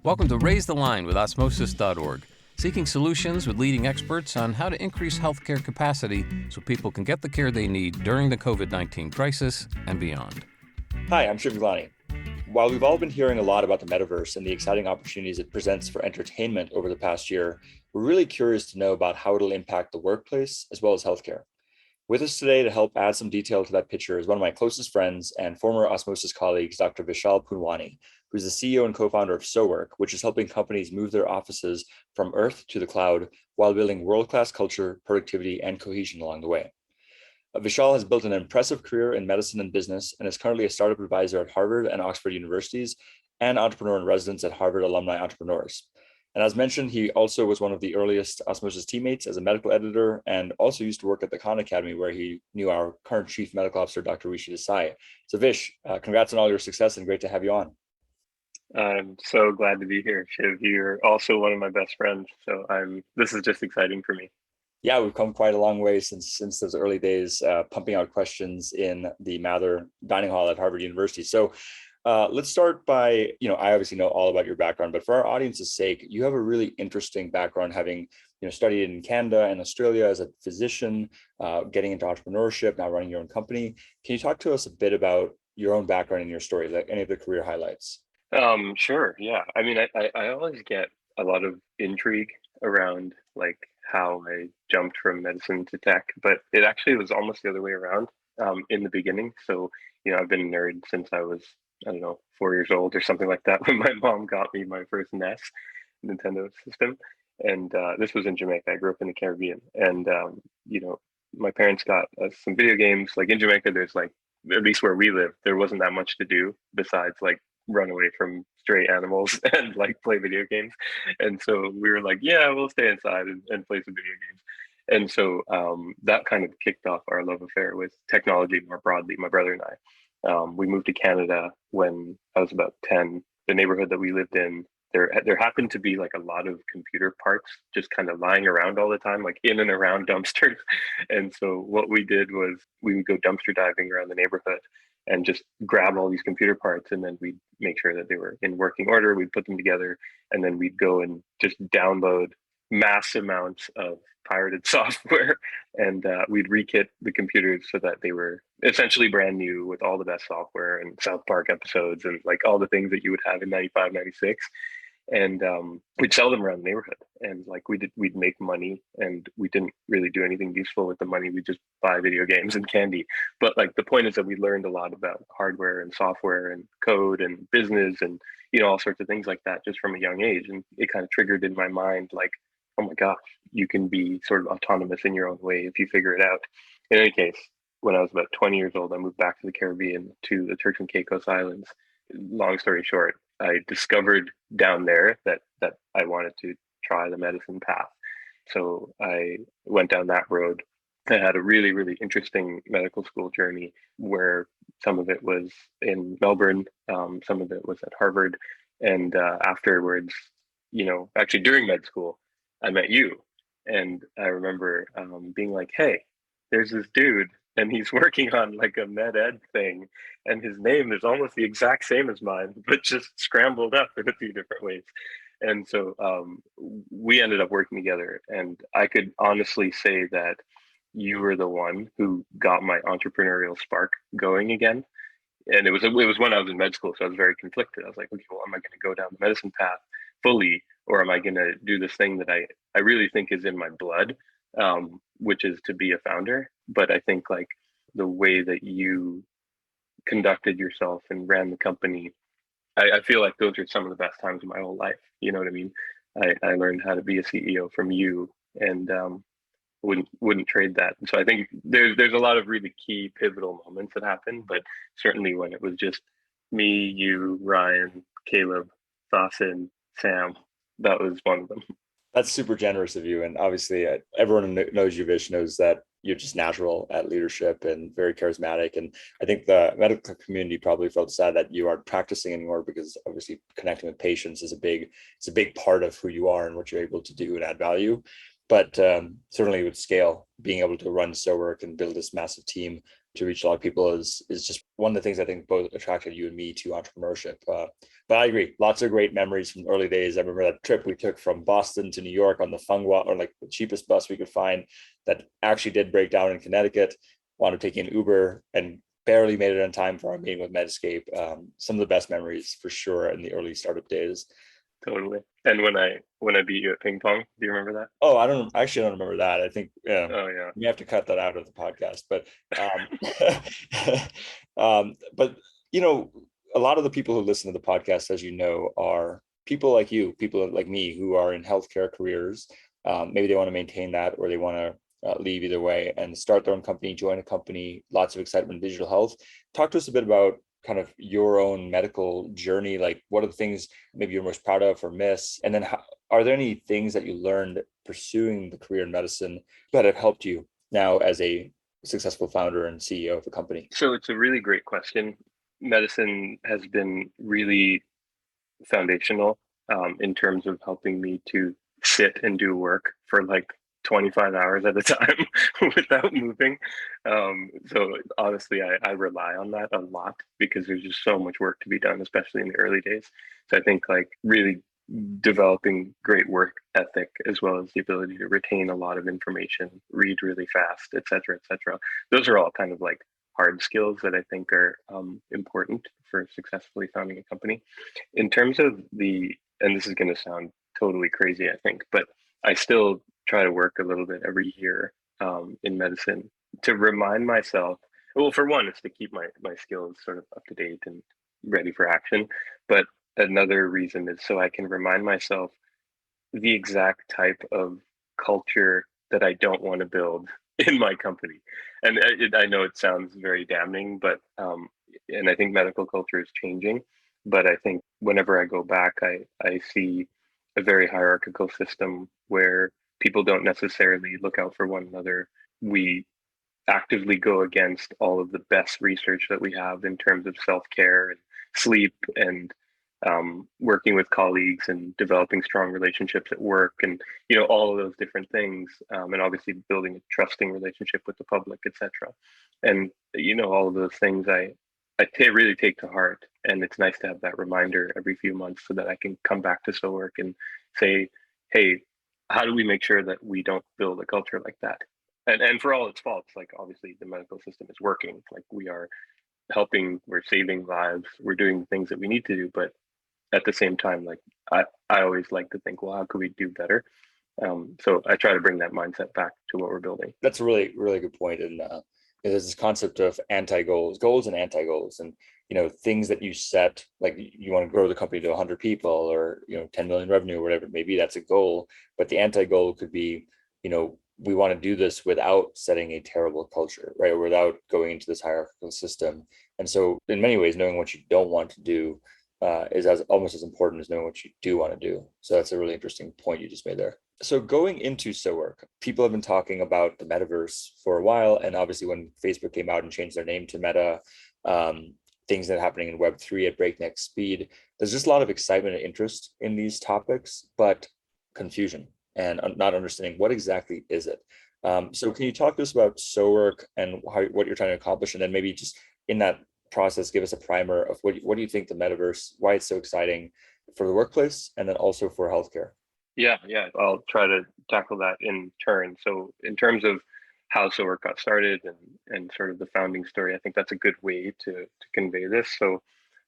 Welcome to Raise the Line with Osmosis.org, seeking solutions with leading experts on how to increase healthcare capacity so people can get the care they need during the COVID-19 crisis and beyond. Hi, I'm Shiv Gaglani. While we've all been hearing a lot about the metaverse and the exciting opportunities it presents for entertainment over the past year, we're really curious to know about how it'll impact the workplace as well as healthcare. With us today to help add some detail to that picture is one of my closest friends and former Osmosis colleagues, Dr. Vishal Punwani, who's the CEO and co-founder of SoWork, which is helping companies move their offices from Earth to the cloud while building world-class culture, productivity, and cohesion along the way. Vishal has built an impressive career in medicine and business and is currently a startup advisor at Harvard and Oxford universities and entrepreneur in residence at Harvard Alumni Entrepreneurs. And as mentioned, he also was one of the earliest Osmosis teammates as a medical editor and also used to work at the Khan Academy, where he knew our current chief medical officer, Dr. Rishi Desai. So Vish, congrats on all your success and great to have you on. I'm so glad to be here, Shiv. You're also one of my best friends. So this is just exciting for me. Yeah, we've come quite a long way since those early days, pumping out questions in the Mather dining hall at Harvard University. So let's start by, I obviously know all about your background, but for our audience's sake, you have a really interesting background, having studied in Canada and Australia as a physician, getting into entrepreneurship, now running your own company. Can you talk to us a bit about your own background and your story, like any of the career highlights? Sure. Yeah. I mean, I always get a lot of intrigue around like how I jumped from medicine to tech, but it actually was almost the other way around in the beginning. So, I've been a nerd since I was, 4 years old or something like that when my mom got me my first NES Nintendo system. And this was in Jamaica. I grew up in the Caribbean. And, my parents got us some video games. Like in Jamaica, there's like, at least where we live, there wasn't that much to do besides like run away from stray animals and like play video games. And so we were like, yeah, we'll stay inside and play some video games. And so that kind of kicked off our love affair with technology more broadly, my brother and I. We moved to Canada when I was about 10. The neighborhood that we lived in, there happened to be like a lot of computer parts just kind of lying around all the time, like in and around dumpsters. And so what we did was we would go dumpster diving around the neighborhood and just grab all these computer parts, and then we'd make sure that they were in working order. We'd put them together, and then we'd go and just download mass amounts of pirated software, and we'd rekit the computers so that they were essentially brand new with all the best software and South Park episodes and like all the things that you would have in 95, 96. And we'd sell them around the neighborhood, and like we'd make money, and we didn't really do anything useful with the money. We just buy video games and candy. But like the point is that we learned a lot about hardware and software and code and business and all sorts of things like that just from a young age. And it kind of triggered in my mind like, oh my gosh, you can be sort of autonomous in your own way if you figure it out. In any case, when I was about 20 years old, I moved back to the Caribbean, to the Turks and Caicos Islands. Long story short, I discovered down there that I wanted to try the medicine path. So I went down that road. I had a really, really interesting medical school journey where some of it was in Melbourne, some of it was at Harvard. And afterwards, actually during med school, I met you. And I remember being like, hey, there's this dude and he's working on like a med ed thing, and his name is almost the exact same as mine, but just scrambled up in a few different ways. And so we ended up working together, and I could honestly say that you were the one who got my entrepreneurial spark going again. And it was when I was in med school, so I was very conflicted. I was like, okay, well, am I going to go down the medicine path fully, or am I going to do this thing that I really think is in my blood, which is to be a founder? But I think like the way that you conducted yourself and ran the company, I feel like those are some of the best times of my whole life. You know what I mean? I learned how to be a CEO from you, and wouldn't trade that. And so I think there's a lot of really key pivotal moments that happened, but certainly when it was just me, you, Ryan, Caleb, Dawson, Sam, that was one of them. That's super generous of you. And obviously everyone who knows you, Vish, knows that you're just natural at leadership and very charismatic. And I think the medical community probably felt sad that you aren't practicing anymore, because obviously connecting with patients is a big part of who you are and what you're able to do and add value. But certainly with scale, being able to run SoWork and build this massive team to reach a lot of people is just one of the things I think both attracted you and me to entrepreneurship. But I agree, lots of great memories from the early days. I remember that trip we took from Boston to New York on the Funghwa, or like the cheapest bus we could find, that actually did break down in Connecticut. Wound up taking an Uber and barely made it on time for our meeting with Medscape. Some of the best memories for sure in the early startup days. Totally. And when I beat you at ping pong, do you remember that? Oh, I don't remember that. I think Oh yeah. we have to cut that out of the podcast. But but a lot of the people who listen to the podcast, as you know, are people like you, people like me, who are in healthcare careers. Maybe they want to maintain that, or they want to leave, either way, and start their own company, join a company. Lots of excitement in digital health. Talk to us a bit about kind of your own medical journey. Like, what are the things maybe you're most proud of or miss? And then are there any things that you learned pursuing the career in medicine that have helped you now as a successful founder and CEO of a company? So it's a really great question. Medicine has been really foundational in terms of helping me to sit and do work for like 25 hours at a time without moving. So honestly, I rely on that a lot because there's just so much work to be done, especially in the early days. So I think like really developing great work ethic, as well as the ability to retain a lot of information, read really fast, et cetera, et cetera. Those are all kind of like hard skills that I think are important for successfully founding a company. In terms of and this is going to sound totally crazy, I think, but I still try to work a little bit every year in medicine to remind myself, well, for one, it's to keep my skills sort of up to date and ready for action. But another reason is so I can remind myself the exact type of culture that I don't want to build in my company. And I know it sounds very damning, but and I think medical culture is changing. But I think whenever I go back, I see a very hierarchical system where people don't necessarily look out for one another. We actively go against all of the best research that we have in terms of self-care and sleep and working with colleagues and developing strong relationships at work, and all of those different things, and obviously building a trusting relationship with the public, etc. And all of those things really take to heart, and it's nice to have that reminder every few months so that I can come back to SoWork and say, hey, how do we make sure that we don't build a culture like that? And for all its faults, like obviously the medical system is working, like we are helping, we're saving lives, we're doing things that we need to do, but at the same time, like I always like to think, well, how could we do better? So I try to bring that mindset back to what we're building. That's a really, really good point. And there's this concept of goals and anti-goals, and things that you set, like you want to grow the company to 100 people or 10 million revenue or whatever it may be. That's a goal. But the anti-goal could be, we want to do this without setting a terrible culture, right? Or without going into this hierarchical system. And so in many ways, knowing what you don't want to do is almost as important as knowing what you do want to do. So that's a really interesting point you just made there. So going into SoWork, people have been talking about the metaverse for a while. And obviously when Facebook came out and changed their name to Meta, things that are happening in Web3 at breakneck speed, there's just a lot of excitement and interest in these topics, but confusion and not understanding what exactly is it. So can you talk to us about SoWork and what you're trying to accomplish? And then maybe just in that process, give us a primer of what do you think the metaverse, why it's so exciting for the workplace and then also for healthcare? Yeah. I'll try to tackle that in turn. So in terms of how SoWork got started and sort of the founding story, I think that's a good way to convey this. So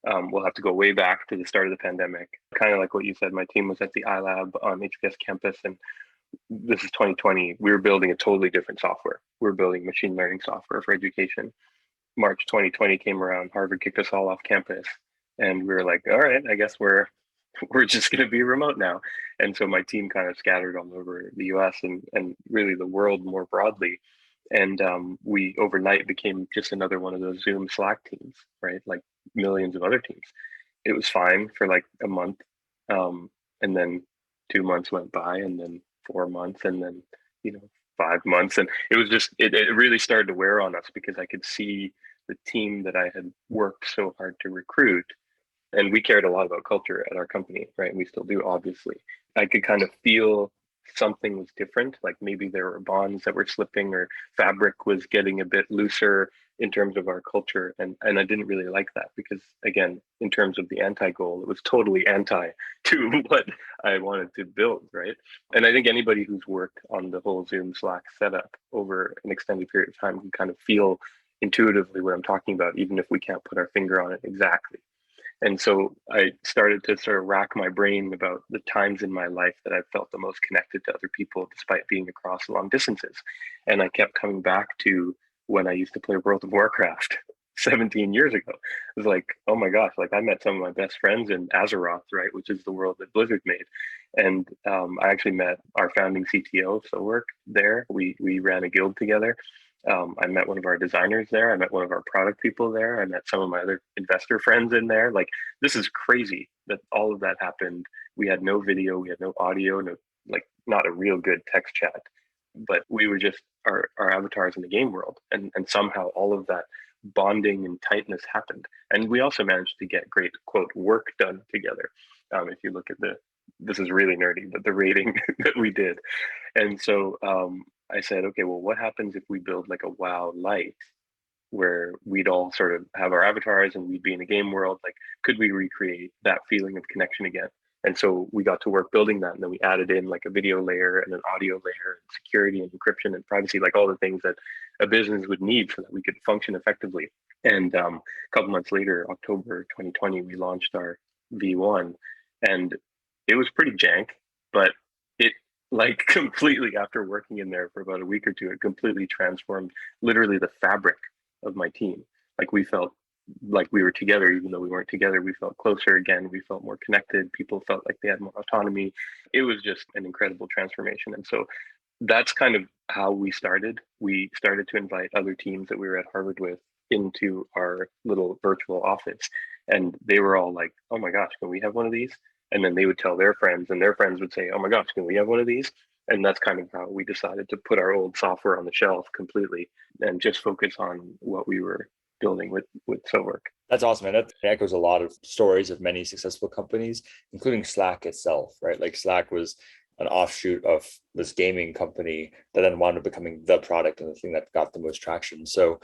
we'll have to go way back to the start of the pandemic. Kind of like what you said, my team was at the iLab on HBS campus, and this is 2020. We were building a totally different software. We were building machine learning software for education. March 2020 came around, Harvard kicked us all off campus, and we were like, all right, I guess we're just going to be remote now. And so my team kind of scattered all over the US and really the world more broadly. And we overnight became just another one of those Zoom Slack teams, right? Like millions of other teams. It was fine for like a month. And then 2 months went by, and then 4 months, and then, 5 months. And it was just, it really started to wear on us because I could see the team that I had worked so hard to recruit. And we cared a lot about culture at our company, right? We still do, obviously. I could kind of feel something was different, like maybe there were bonds that were slipping or fabric was getting a bit looser. in terms of our culture. And I didn't really like that because, again, in terms of the anti-goal, it was totally anti to what I wanted to build, right? And I think anybody who's worked on the whole Zoom Slack setup over an extended period of time can kind of feel intuitively what I'm talking about, even if we can't put our finger on it exactly. And so I started to sort of rack my brain about the times in my life that I felt the most connected to other people despite being across long distances. And I kept coming back to when I used to play World of Warcraft 17 years ago. It was like, oh my gosh, like I met some of my best friends in Azeroth, right, which is the world that Blizzard made. And I actually met our founding CTO of SoWork there. We ran a guild together. I met one of our designers there. I met one of our product people there. I met some of my other investor friends in there. Like, this is crazy that all of that happened. We had no video, we had no audio, no, like, not a real good text chat, but we were just our avatars in the game world. And somehow all of that bonding and tightness happened. And we also managed to get great, quote, work done together. If you look at this is really nerdy, but the rating that we did. And so, I said, okay, well, what happens if we build like a WoW light where we'd all sort of have our avatars and we'd be in a game world? Like, could we recreate that feeling of connection again? And so we got to work building that. And then we added in like a video layer and an audio layer and security and encryption and privacy, like all the things that a business would need so that we could function effectively. And a couple months later, October 2020, we launched our V1. And it was pretty jank, but it, like, completely, after working in there for about a week or two, it completely transformed literally the fabric of my team. Like, we felt like we were together, even though we weren't together. We felt closer again. We felt more connected. People felt like they had more autonomy. It was just an incredible transformation. And so that's kind of how we started. We started to invite other teams that we were at Harvard with into our little virtual office. And they were all like, oh my gosh, can we have one of these? And then they would tell their friends, and their friends would say, oh my gosh, can we have one of these? And that's kind of how we decided to put our old software on the shelf completely and just focus on what we were building with SoWork. That's awesome. And that echoes a lot of stories of many successful companies, including Slack itself, right? Like, Slack was an offshoot of this gaming company that then wound up becoming the product and the thing that got the most traction. So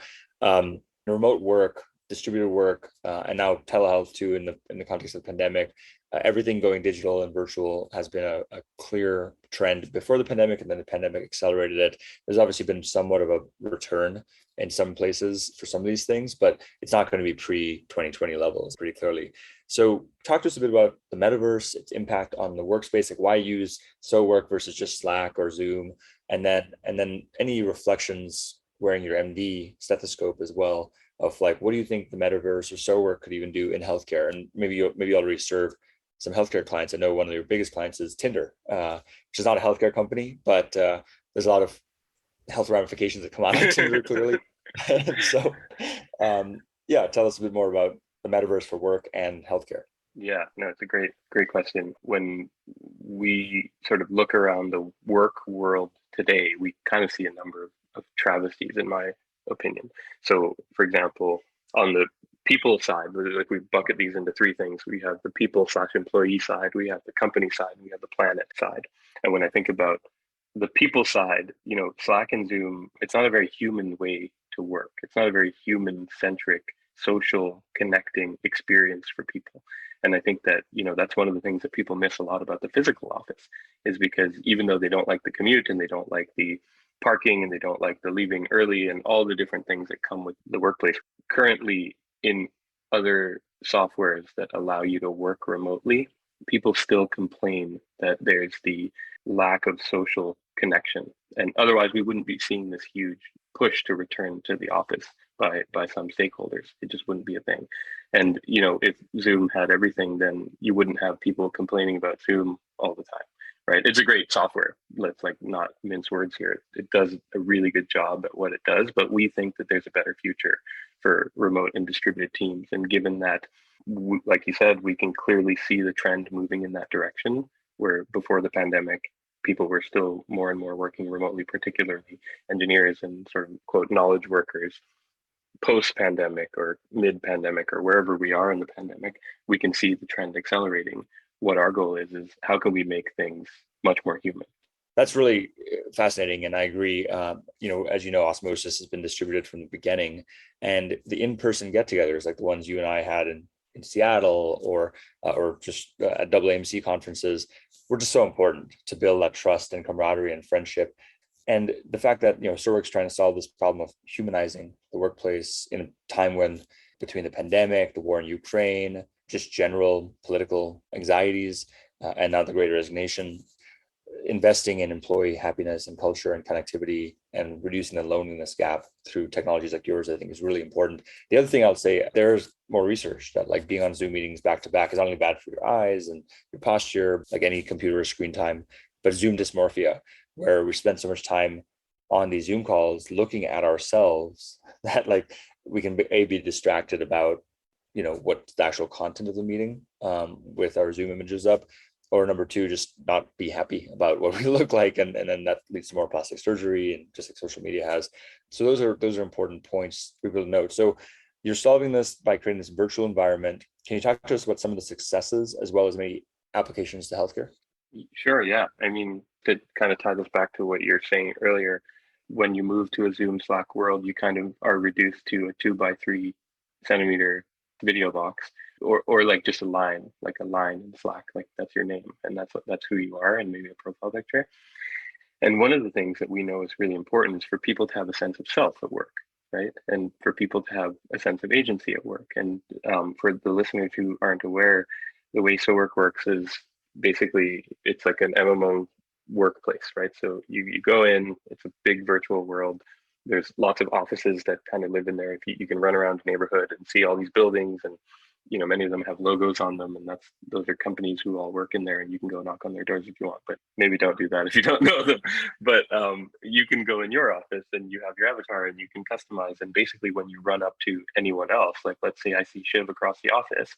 remote work, distributed work, and now telehealth too, in the context of the pandemic, everything going digital and virtual has been a clear trend before the pandemic, and then the pandemic accelerated it. There's obviously been somewhat of a return in some places for some of these things, but it's not going to be pre-2020 levels pretty clearly. So talk to us a bit about the metaverse, its impact on the workspace, like why use SoWork versus just Slack or Zoom, and then any reflections wearing your MD stethoscope as well of like, what do you think the metaverse or SoWork could even do in healthcare? And maybe you already serve some healthcare clients. I know one of your biggest clients is Tinder, which is not a healthcare company, but there's a lot of health ramifications that come out of Tinder clearly. So, tell us a bit more about the metaverse for work and healthcare. Yeah, no, it's a great question. When we sort of look around the work world today, we kind of see a number of travesties, in my opinion. So, for example, on the people side, like, we bucket these into three things. We have the people/employee side, we have the company side, and we have the planet side. And when I think about the people side, Slack and Zoom, it's not a very human way to work. It's not a very human-centric, social, connecting experience for people. And I think that, that's one of the things that people miss a lot about the physical office, is because even though they don't like the commute and they don't like the parking and they don't like the leaving early and all the different things that come with the workplace, currently in other softwares that allow you to work remotely, people still complain that there's the lack of social connection. And otherwise, we wouldn't be seeing this huge push to return to the office by some stakeholders. It just wouldn't be a thing. And, if Zoom had everything, then you wouldn't have people complaining about Zoom all the time, right? It's a great software. Let's not mince words here. It does a really good job at what it does, but we think that there's a better future for remote and distributed teams. And given that, like you said, we can clearly see the trend moving in that direction, where before the pandemic, people were still more and more working remotely, particularly engineers and sort of, quote, knowledge workers. Post-pandemic or mid-pandemic or wherever we are in the pandemic, we can see the trend accelerating. What our goal is how can we make things much more human? That's really fascinating, and I agree. As you know, Osmosis has been distributed from the beginning, and the in-person get-togethers, like the ones you and I had in Seattle, or just at AAMC conferences, were just so important to build that trust and camaraderie and friendship. And the fact that SoWork's trying to solve this problem of humanizing the workplace in a time when, between the pandemic, the war in Ukraine, just general political anxieties, and now the Great Resignation, investing in employee happiness and culture and connectivity and reducing the loneliness gap through technologies like yours, I think is really important. The other thing I'll say, there's more research that like being on Zoom meetings back to back is not only bad for your eyes and your posture, like any computer or screen time, but Zoom dysmorphia, where we spend so much time on these Zoom calls looking at ourselves that like we can be distracted about what's the actual content of the meeting, with our Zoom images up, or number two, just not be happy about what we look like, and then that leads to more plastic surgery, and just like social media has. So those are important points for people to note. So you're solving this by creating this virtual environment. Can you talk to us about some of the successes as well as maybe applications to healthcare? Sure, yeah. I mean, to kind of tie this back to what you're saying earlier, when you move to a Zoom Slack world, you kind of are reduced to a 2 by 3 centimeter video box, or like just a line in Slack, like that's your name and that's who you are, and maybe a profile picture. And one of the things that we know is really important is for people to have a sense of self at work, right? And for people to have a sense of agency at work. And for the listeners who aren't aware, the way SoWork works is basically it's like an MMO workplace, right? So you go in, it's a big virtual world. There's lots of offices that kind of live in there. If you can run around the neighborhood and see all these buildings, and many of them have logos on them, and those are companies who all work in there, and you can go knock on their doors if you want, but maybe don't do that if you don't know them. But you can go in your office and you have your avatar and you can customize. And basically when you run up to anyone else, like let's say I see Shiv across the office,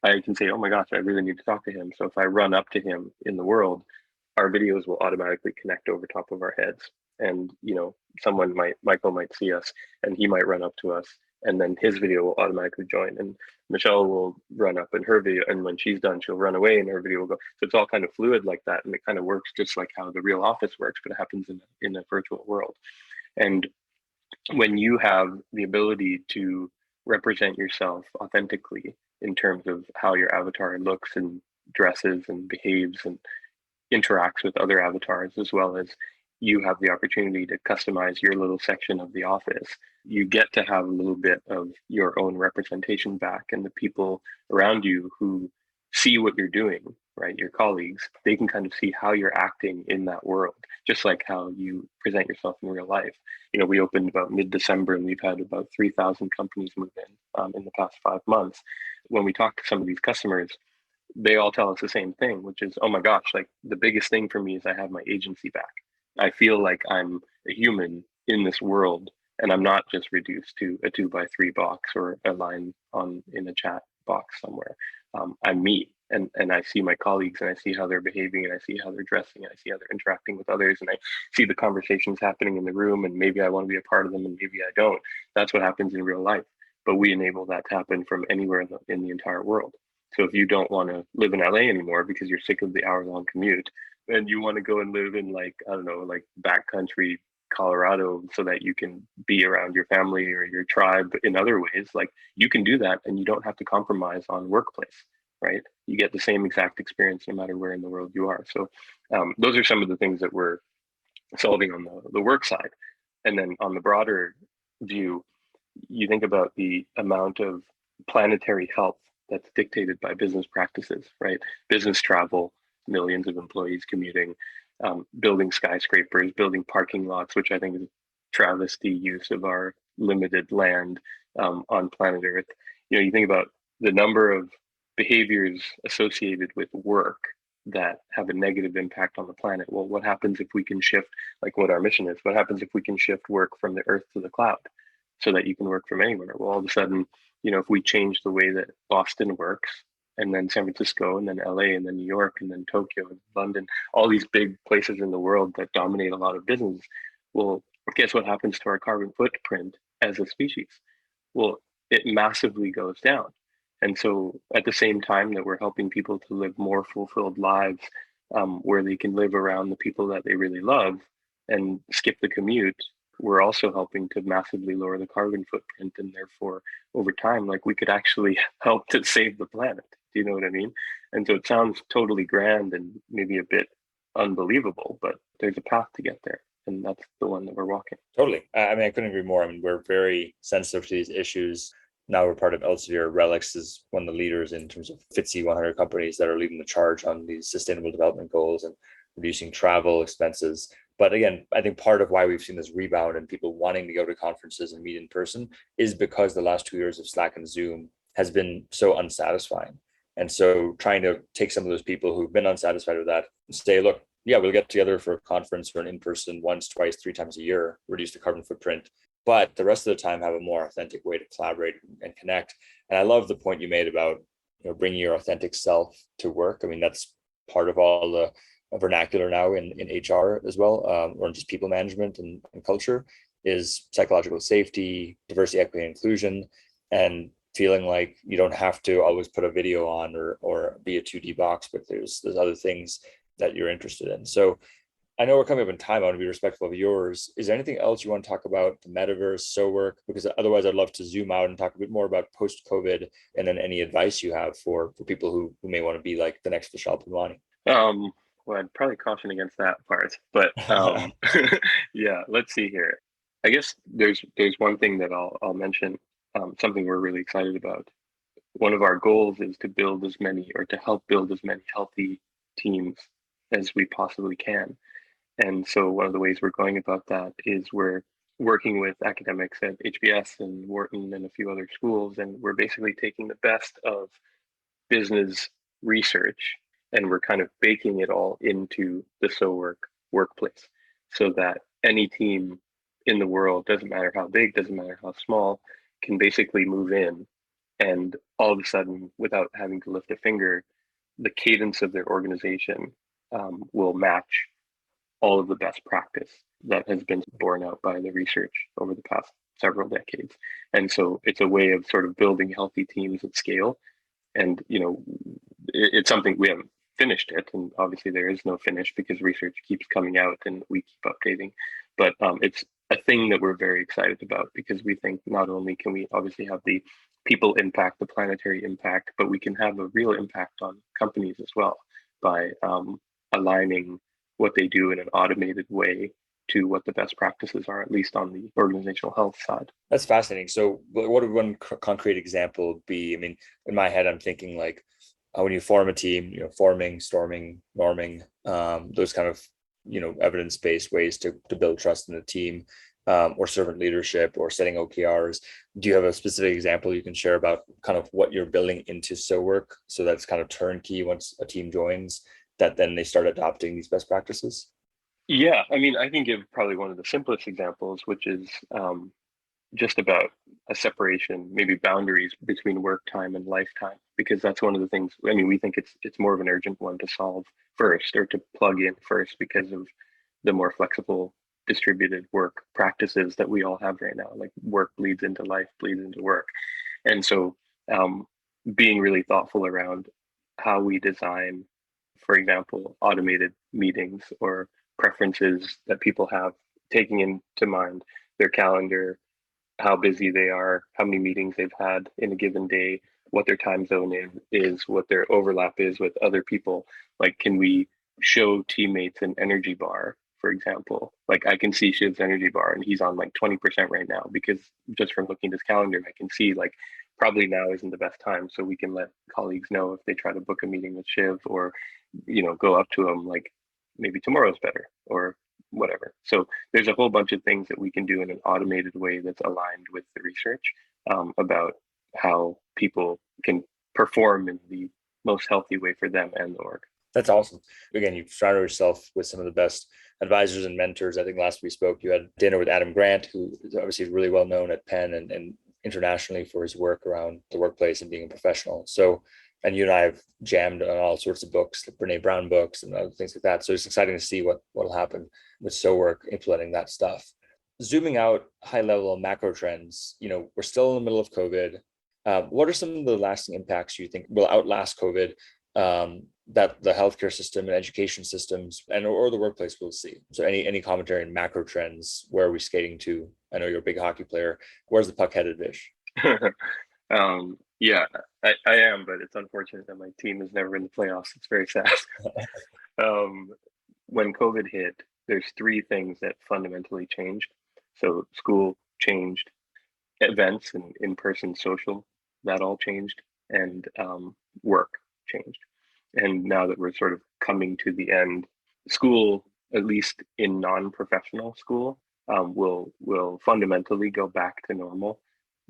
I can say, oh my gosh, I really need to talk to him. So if I run up to him in the world, our videos will automatically connect over top of our heads. And, Michael might see us and he might run up to us, and then his video will automatically join. And Michelle will run up in her video. And when she's done, she'll run away and her video will go. So it's all kind of fluid like that. And it kind of works just like how the real office works, but it happens in a virtual world. And when you have the ability to represent yourself authentically in terms of how your avatar looks and dresses and behaves and interacts with other avatars, as well as you have the opportunity to customize your little section of the office, you get to have a little bit of your own representation back. And the people around you who see what you're doing, right, your colleagues, they can kind of see how you're acting in that world, just like how you present yourself in real life. We opened about mid-December and we've had about 3,000 companies move in the past 5 months. When we talk to some of these customers, they all tell us the same thing, which is, oh my gosh, like the biggest thing for me is I have my agency back. I feel like I'm a human in this world, and I'm not just reduced to a 2 by 3 box or a line in a chat box somewhere. I'm me, and I see my colleagues, and I see how they're behaving, and I see how they're dressing, and I see how they're interacting with others, and I see the conversations happening in the room, and maybe I want to be a part of them, and maybe I don't. That's what happens in real life, but we enable that to happen from anywhere in the entire world. So if you don't want to live in LA anymore because you're sick of the hour-long commute, and you want to go and live in like backcountry Colorado so that you can be around your family or your tribe in other ways, like you can do that, and you don't have to compromise on workplace, right? You get the same exact experience no matter where in the world you are. So those are some of the things that we're solving on the work side. And then on the broader view, you think about the amount of planetary health that's dictated by business practices, right? Business travel, millions of employees commuting, building skyscrapers, building parking lots, which I think is a travesty use of our limited land on planet Earth. You think about the number of behaviors associated with work that have a negative impact on the planet. Well, what happens if we can shift, like what our mission is, what happens if we can shift work from the Earth to the cloud so that you can work from anywhere? Well, all of a sudden, if we change the way that Boston works, and then San Francisco, and then LA, and then New York, and then Tokyo, and London, all these big places in the world that dominate a lot of business. Well, guess what happens to our carbon footprint as a species? Well, it massively goes down. And so at the same time that we're helping people to live more fulfilled lives, where they can live around the people that they really love and skip the commute, we're also helping to massively lower the carbon footprint. And therefore, over time, like we could actually help to save the planet. Do you know what I mean? And so it sounds totally grand and maybe a bit unbelievable, but there's a path to get there. And that's the one that we're walking. Totally. I mean, I couldn't agree more. I mean, we're very sensitive to these issues. Now we're part of Elsevier. Relics is one of the leaders in terms of FTSE 100 companies that are leading the charge on these sustainable development goals and reducing travel expenses. But again, I think part of why we've seen this rebound and people wanting to go to conferences and meet in person is because the last 2 years of Slack and Zoom has been so unsatisfying. And so trying to take some of those people who've been unsatisfied with that and say, look, yeah, we'll get together for a conference or an in-person once, twice, 3 times a year, reduce the carbon footprint, but the rest of the time have a more authentic way to collaborate and connect. And I love the point you made about, bringing your authentic self to work. I mean, that's part of all the vernacular now in HR as well, or just people management and culture, is psychological safety, diversity, equity, and inclusion, and feeling like you don't have to always put a video on or be a 2D box, but there's other things that you're interested in. So I know we're coming up in time. I want to be respectful of yours. Is there anything else you want to talk about the metaverse, SoWork? Because otherwise I'd love to zoom out and talk a bit more about post-COVID, and then any advice you have for people who may want to be like the next Vishal Punwani. Well, I'd probably caution against that part, but yeah, let's see here. I guess there's one thing that I'll mention, something we're really excited about. One of our goals is to help build as many healthy teams as we possibly can. And so one of the ways we're going about that is we're working with academics at HBS and Wharton and a few other schools, and we're basically taking the best of business research and we're kind of baking it all into the SoWork workplace so that any team in the world, doesn't matter how big, doesn't matter how small, can basically move in and all of a sudden, without having to lift a finger, the cadence of their organization will match all of the best practice that has been borne out by the research over the past several decades. And so it's a way of sort of building healthy teams at scale. And, it's something we haven't finished it. And obviously there is no finish because research keeps coming out and we keep updating. But it's a thing that we're very excited about because we think not only can we obviously have the people impact, the planetary impact, but we can have a real impact on companies as well by aligning what they do in an automated way to what the best practices are, at least on the organizational health side. That's fascinating. So what would one concrete example be? I mean, in my head, I'm thinking like when you form a team, forming, storming, norming, those kind of, evidence-based ways to build trust in the team, or servant leadership or setting OKRs. Do you have a specific example you can share about kind of what you're building into SoWork? So that's kind of turnkey once a team joins, that then they start adopting these best practices? Yeah, I mean, I can give probably one of the simplest examples, which is just about a separation, maybe boundaries between work time and lifetime, because that's one of the things. I mean, we think it's more of an urgent one to solve first or to plug in first because of the more flexible distributed work practices that we all have right now. Like work bleeds into life, bleeds into work, and so being really thoughtful around how we design, for example, automated meetings or preferences that people have, taking into mind their calendar, how busy they are, how many meetings they've had in a given day, what their time zone is, what their overlap is with other people. Like, can we show teammates an energy bar, for example? Like, I can see Shiv's energy bar and he's on like 20% right now because just from looking at his calendar, I can see like probably now isn't the best time. So we can let colleagues know if they try to book a meeting with Shiv or, go up to him like, maybe tomorrow's better or whatever. So there's a whole bunch of things that we can do in an automated way that's aligned with the research about how people can perform in the most healthy way for them and the org. That's awesome. Again, you've surrounded yourself with some of the best advisors and mentors. I think last we spoke, you had dinner with Adam Grant, who is obviously really well known at Penn and internationally for his work around the workplace and being a professional. So, and you and I have jammed on all sorts of books, like Brene Brown books and other things like that. So it's exciting to see what'll happen with SoWork implementing that stuff. Zooming out high level macro trends, we're still in the middle of COVID. What are some of the lasting impacts you think will outlast COVID that the healthcare system and education systems and or the workplace will see? So any commentary on macro trends? Where are we skating to? I know you're a big hockey player. Where's the puck headed, Vish? Yeah, I am, but it's unfortunate that my team has never in the playoffs. It's very sad. um, when COVID hit, there's three things that fundamentally changed. So school changed, events and in-person social, that all changed, and work changed. And now that we're sort of coming to the end, school, at least in non-professional school, will fundamentally go back to normal.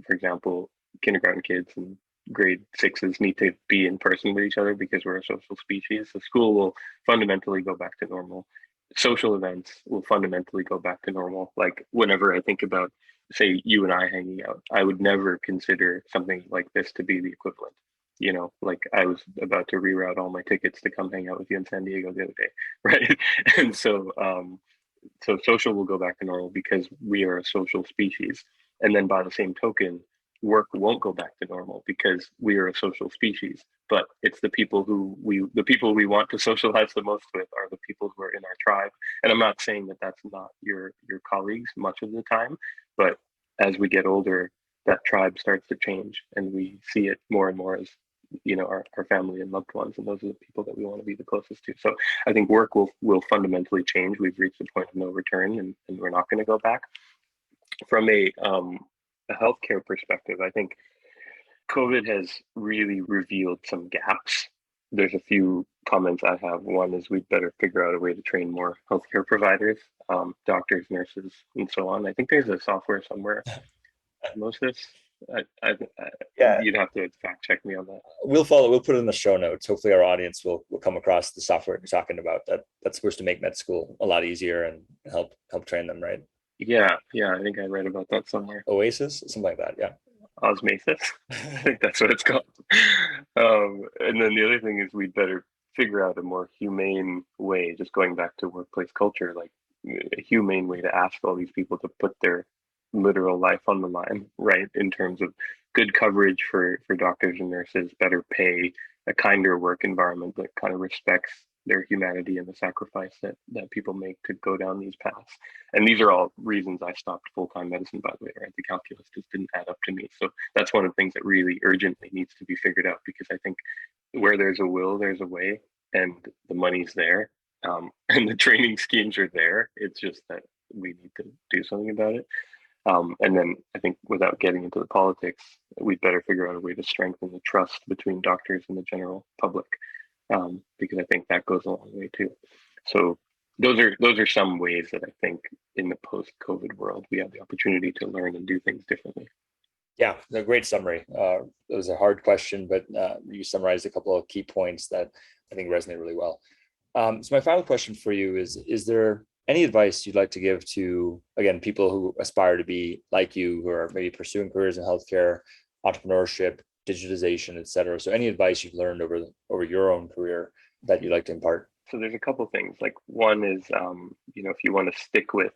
For example, kindergarten kids and grade sixes need to be in person with each other because we're a social species. So school will fundamentally go back to normal. Social events will fundamentally go back to normal. Like whenever I think about, say, you and I hanging out, I would never consider something like this to be the equivalent. Like I was about to reroute all my tickets to come hang out with you in San Diego the other day, right? And so social will go back to normal because we are a social species. And then by the same token, work won't go back to normal because we are a social species. But it's the people we want to socialize the most with are the people who are in our tribe. And I'm not saying that that's not your colleagues much of the time, but as we get older, that tribe starts to change, and we see it more and more as our family and loved ones, and those are the people that we want to be the closest to. So I think work will fundamentally change. We've reached a point of no return, and we're not going to go back. From a healthcare perspective, I think COVID has really revealed some gaps. There's a few comments I have. One is we'd better figure out a way to train more healthcare providers, doctors, nurses, and so on. I think there's a software somewhere. Osmosis. Yeah, You'd have to fact check me on that. We'll follow. We'll put it in the show notes. Hopefully, our audience will come across the software you're talking about. That's supposed to make med school a lot easier and help train them, right? Yeah. I think I read about that somewhere. Oasis, something like that. Yeah. Osmosis. I think that's what it's called. And then the other thing is we'd better figure out a more humane way. Just going back to workplace culture, like a humane way to ask all these people to put their literal life on the line, right? In terms of good coverage for doctors and nurses, better pay, a kinder work environment that kind of respects their humanity and the sacrifice that people make to go down these paths. And these are all reasons I stopped full-time medicine, by the way, right? The calculus just didn't add up to me. So that's one of the things that really urgently needs to be figured out, because I think where there's a will, there's a way, and the money's there, and the training schemes are there. It's just that we need to do something about it. And then I think, without getting into the politics, we'd better figure out a way to strengthen the trust between doctors and the general public, because I think that goes a long way too. So those are some ways that I think in the post-COVID world we have the opportunity to learn and do things differently. Yeah, a great summary. It was a hard question, but you summarized a couple of key points that I think resonate really well. So my final question for you is there any advice you'd like to give to, again, people who aspire to be like you, who are maybe pursuing careers in healthcare, entrepreneurship, digitization, et cetera? So any advice you've learned over your own career that you'd like to impart? So there's a couple things. Like, one is, if you want to stick with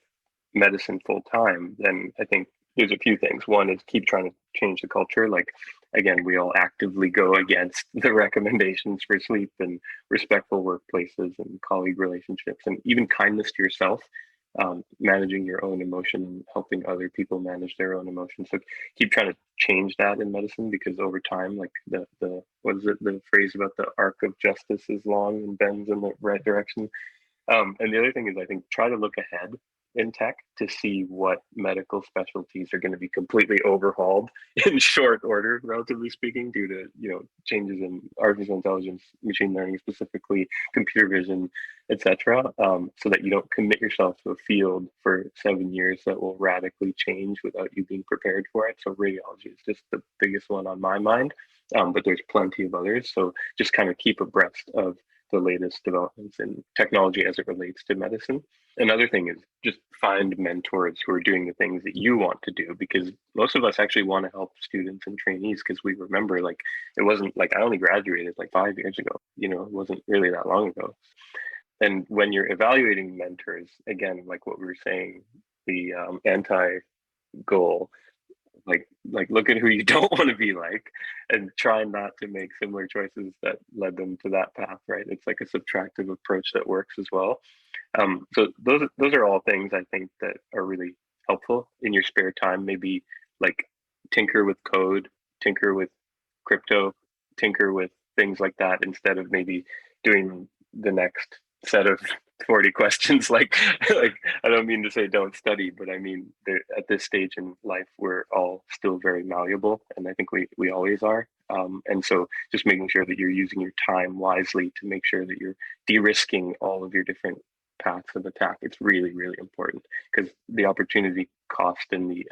medicine full time, then I think there's a few things. One is keep trying to change the culture. Like, again, we all actively go against the recommendations for sleep and respectful workplaces and colleague relationships, and even kindness to yourself, managing your own emotion, helping other people manage their own emotions. So keep trying to change that in medicine, because over time, like the the phrase about the arc of justice is long and bends in the right direction. And the other thing is, I think, try to look ahead in tech to see what medical specialties are going to be completely overhauled in short order, relatively speaking, due to changes in artificial intelligence, machine learning, specifically computer vision, etc. So that you don't commit yourself to a field for 7 years that will radically change without you being prepared for it. So radiology is just the biggest one on my mind, but there's plenty of others. So just kind of keep abreast of the latest developments in technology as it relates to medicine. Another thing is just find mentors who are doing the things that you want to do, because most of us actually want to help students and trainees, because we remember, like, it wasn't like I only graduated like 5 years ago, it wasn't really that long ago. And when you're evaluating mentors, again, like what we were saying, the anti goal, like look at who you don't want to be like, and try not to make similar choices that led them to that path, right? It's like a subtractive approach that works as well. So those are all things I think that are really helpful in your spare time. Maybe like tinker with code, tinker with crypto, tinker with things like that, instead of maybe doing the next set of 40 questions. Like I don't mean to say don't study, but I mean at this stage in life we're all still very malleable, and I think we always are. And so just making sure that you're using your time wisely to make sure that you're de-risking all of your different paths of attack. It's really, really important, because the opportunity cost and the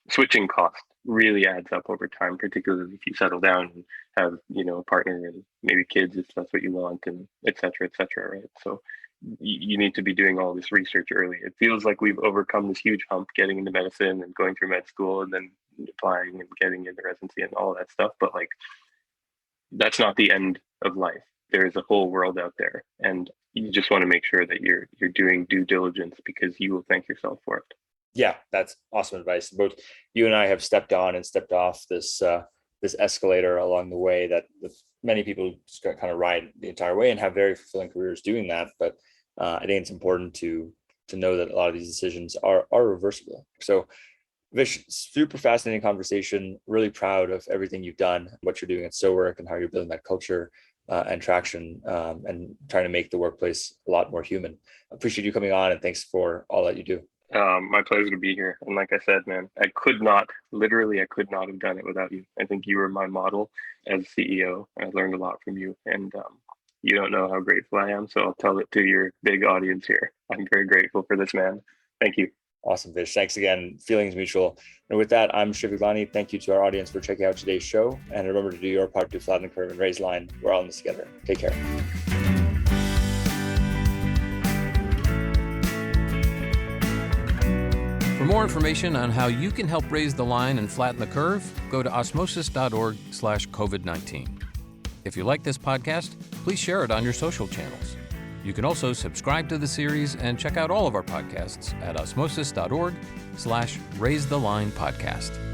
switching cost really adds up over time, particularly if you settle down and have, a partner and maybe kids if that's what you want, and et cetera, right? So you need to be doing all this research early. It feels like we've overcome this huge hump getting into medicine and going through med school and then applying and getting into residency and all that stuff, but like that's not the end of life. There is a whole world out there, and you just want to make sure that you're doing due diligence, because you will thank yourself for it. Yeah, that's awesome advice. Both you and I have stepped on and stepped off this escalator along the way that many people just kind of ride the entire way and have very fulfilling careers doing that. But I think it's important to know that a lot of these decisions are reversible. So Vish, super fascinating conversation. Really proud of everything you've done, what you're doing at SoWork, and how you're building that culture and traction, and trying to make the workplace a lot more human. Appreciate you coming on, and thanks for all that you do. My pleasure to be here. And like I said, man, I could not have done it without you. I think you were my model as CEO. I learned a lot from you, and you don't know how grateful I am. So I'll tell it to your big audience here. I'm very grateful for this, man. Thank you. Awesome, Vish. Thanks again. Feelings mutual. And with that, I'm Shiv Gaglani. Thank you to our audience for checking out today's show. And remember to do your part to flatten the curve and raise the line. We're all in this together. Take care. For more information on how you can help raise the line and flatten the curve, go to osmosis.org/COVID-19. If you like this podcast, please share it on your social channels. You can also subscribe to the series and check out all of our podcasts at osmosis.org/raisethelinepodcast.